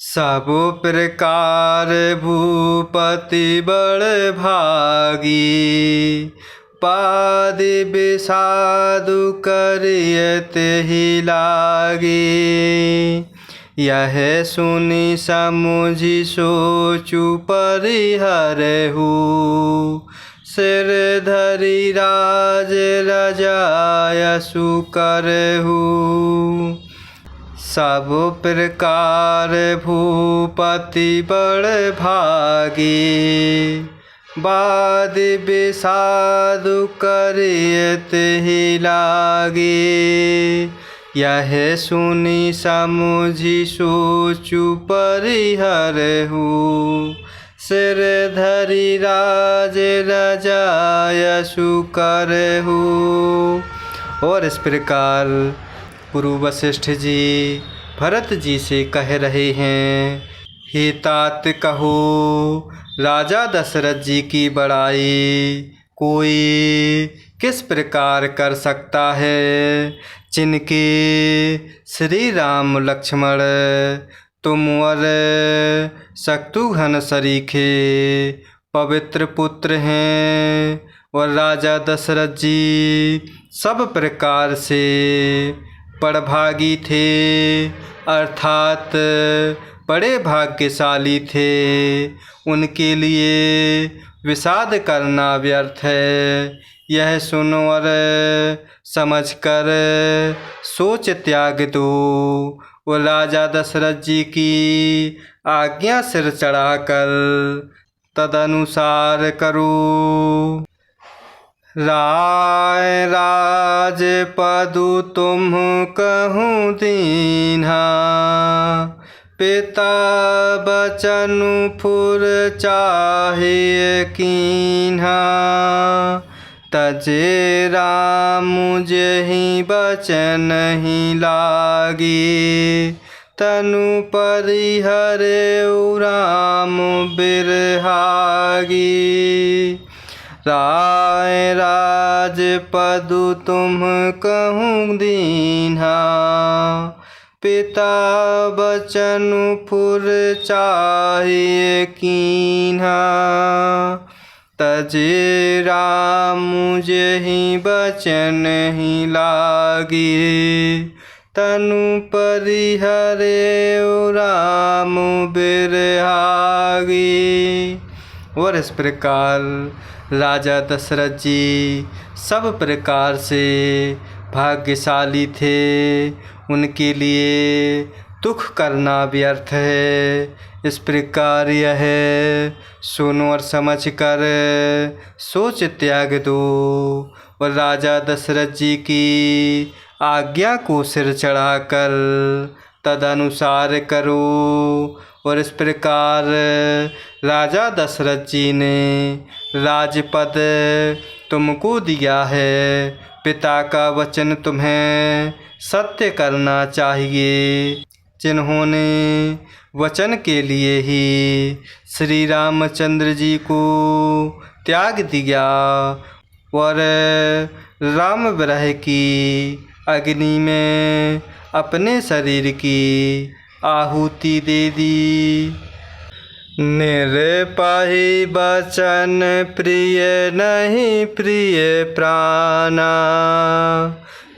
सब प्रकार भूपति बड़ भागी, पादि विषादु करियत ही लागी। यह सुनि समुझि सोचु परिहरहु, सिर धरि राज रजायसु करहु। सब प्रकार भूपति बड़ भागी, वादि विषादु करियत ही लागी। यह सुनि समुझि सोचु परिहरहु, सिर धरि राज रजायसु करहु। और इस प्रकार गुरु वशिष्ठ जी भरत जी से कह रहे हैं, हे तात कहो राजा दशरथ जी की बड़ाई कोई किस प्रकार कर सकता है, जिनके श्री राम लक्ष्मण तुमवर शत्रुघ्न सरीखे पवित्र पुत्र हैं, और राजा दशरथ जी सब प्रकार से बड़भागी थे, अर्थात बड़े भाग्यशाली थे। उनके लिए विषाद करना व्यर्थ है। यह सुनो और समझकर सोच त्याग दो, वो राजा दशरथ जी की आज्ञा सिर चढ़ाकर तदनुसार करो। राय राज पदु तुम कहूँ दीन्हा, पिता बचनु फुर चाहे कीन्हा। तजे राम जेहि बचन ही लागी, तनु परिहरे राम बिरहागी। राय राज पदु तुम कहूँ दीन्हा, पिता बचनु फुर चाहे कीन्हा। तजे राम जेहि बचन ही लागी, तनु परिहरे राम बिरहागी। और इस प्रकार राजा दशरथ जी सब प्रकार से भाग्यशाली थे। उनके लिए दुख करना व्यर्थ है। इस प्रकार यह सुनो और समझ कर सोच त्याग दो, और राजा दशरथ जी की आज्ञा को सिर चढ़ाकर तदनुसार करो। और इस प्रकार राजा दशरथ जी ने राजपद तुमको दिया है, पिता का वचन तुम्हें सत्य करना चाहिए। जिन्होंने वचन के लिए ही श्री रामचंद्र जी को त्याग दिया और राम विरह की अग्नि में अपने शरीर की आहुति दे दी। निरपहि बचन प्रिय नहीं प्रिय प्राणा,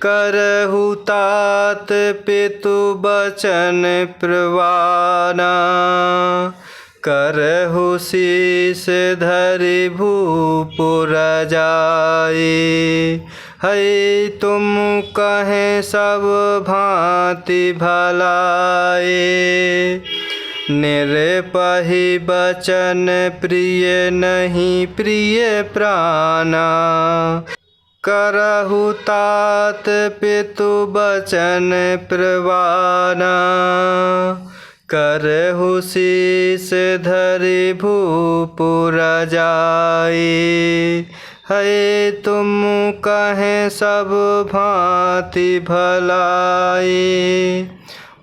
करहु तात पितु बचन प्रवाना। करहु शीस धरि भूपुर जाए, है तुम कहे सब भांति भलाए। निरपहि बचन प्रिय नहीं प्रिय प्राणा, करहु तात पितु बचन प्रवाना। करहु शीस धरि भूपुर जाए, है तुम कहे सब भांति भलाए।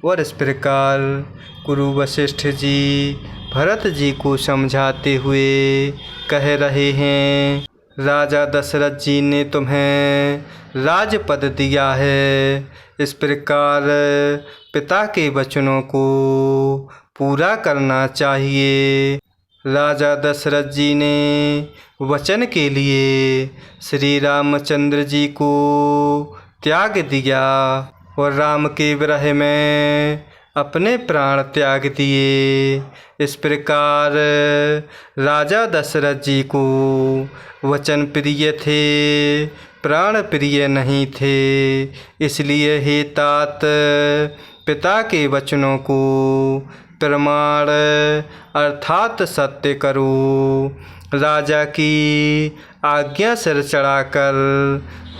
और इस प्रकार गुरु वशिष्ठ जी भरत जी को समझाते हुए कह रहे हैं, राजा दशरथ जी ने तुम्हें राजपद दिया है। इस प्रकार पिता के वचनों को पूरा करना चाहिए। राजा दशरथ जी ने वचन के लिए श्री रामचंद्र जी को त्याग दिया और राम के विरह में अपने प्राण त्याग दिए। इस प्रकार राजा दशरथ जी को वचन प्रिय थे, प्राण प्रिय नहीं थे। इसलिए हे तात, पिता के वचनों को प्रमाण अर्थात सत्य करो। राजा की आज्ञा सिर चढ़ाकर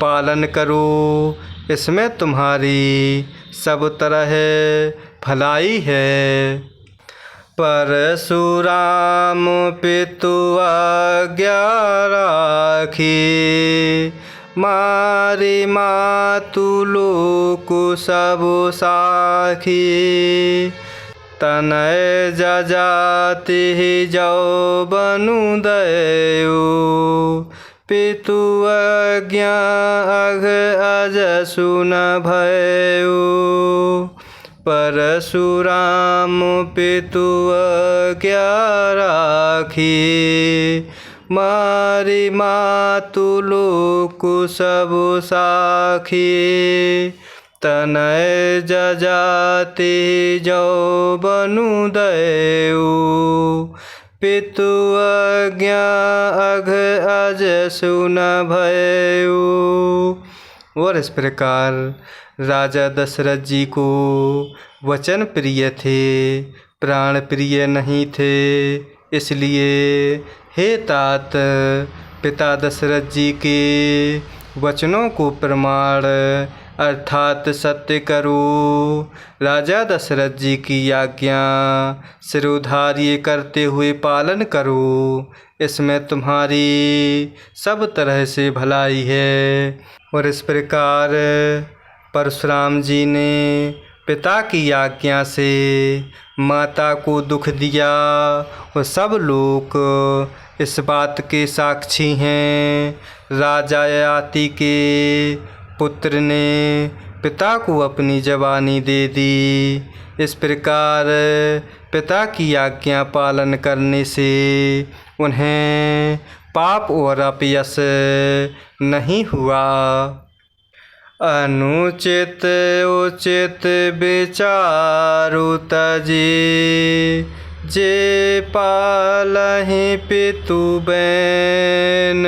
पालन करो, इसमें तुम्हारी सब तरह भलाई है। परशुराम पितु आज्ञा राखी, मारी मातु लोक सब साखी। तनय जजाति जौ बनु दयो, पितु आज्ञा अघ अज सुन भयो। परशुराम पितु आज्ञा राखी, मारी मातु लोक सब साखी। तनय जजाति जौ बनु दयो, पितु आज्ञा अघ अज सुन भयो। और इस प्रकार राजा दशरथ जी को वचन प्रिय थे, प्राण प्रिय नहीं थे। इसलिए हे तात, पिता दशरथ जी के वचनों को प्रमाण अर्थात सत्य करो। राजा दशरथ जी की आज्ञा सिरोधार्य करते हुए पालन करो, इसमें तुम्हारी सब तरह से भलाई है। और इस प्रकार परशुराम जी ने पिता की आज्ञा से माता को दुख दिया और सब लोग इस बात के साक्षी हैं। राजा ययाति के पुत्र ने पिता को अपनी जवानी दे दी। इस प्रकार पिता की आज्ञा पालन करने से उन्हें पाप और अपयश नहीं हुआ। अनुचित उचित विचारु तजी, जे पालहि पितु बैन।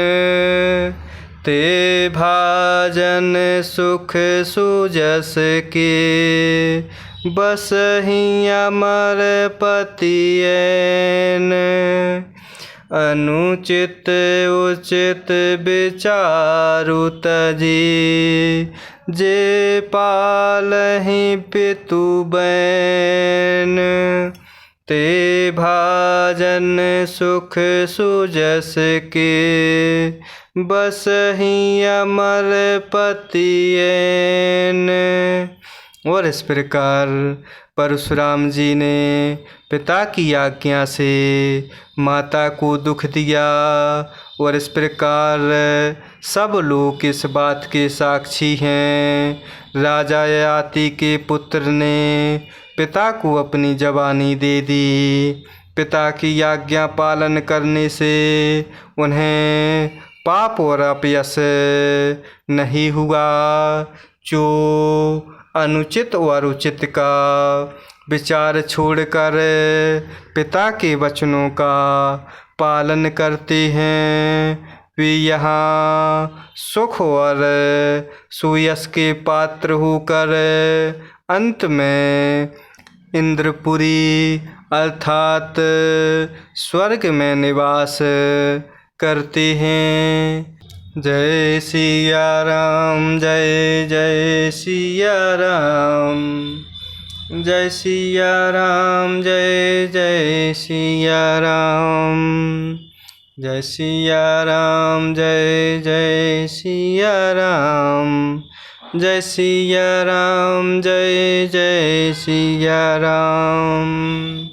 ते भाजन सुख सुजस के, बसहि अमर पतियैन। अनुचित उचित विचारु तजी, जे पालहि पितु बैन। ते भाजन सुख सुजस के, बसहि अमर पतियैन। और इस प्रकार परशुराम जी ने पिता की आज्ञा से माता को दुख दिया। और इस प्रकार सब लोग इस बात के साक्षी हैं। राजा ययाति के पुत्र ने पिता को अपनी जवानी दे दी। पिता की आज्ञा पालन करने से उन्हें पाप और अपयश नहीं हुआ। जो अनुचित और उचित का विचार छोड़कर पिता के वचनों का पालन करते हैं, वे यहाँ सुख और सुयश के पात्र होकर अंत में इंद्रपुरी अर्थात स्वर्ग में निवास करते हैं। जय सिया राम, जय जय सिया राम। जय सिया राम, जय जय सिया राम। जय सिया राम, जय जय सिया राम। जय सिया राम, जय जय सिया राम।